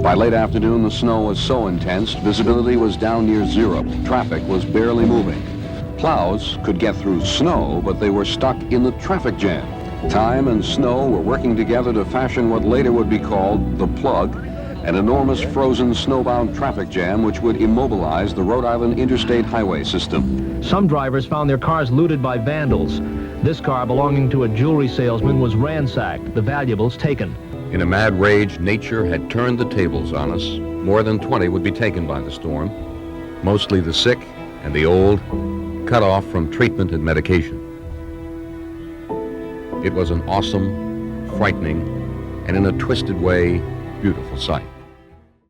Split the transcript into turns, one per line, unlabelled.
By late afternoon, the snow was so intense, visibility was down near zero. Traffic was barely moving. Plows could get through snow, but they were stuck in the traffic jam. Time and snow were working together to fashion what later would be called the plug, an enormous frozen snowbound traffic jam which would immobilize the Rhode Island interstate highway system.
Some drivers found their cars looted by vandals. This car, belonging to a jewelry salesman, was ransacked, the valuables taken.
In a mad rage, nature had turned the tables on us. More than 20 would be taken by the storm, mostly the sick and the old, cut off from treatment and medication. It was an awesome, frightening, and in a twisted way, beautiful sight.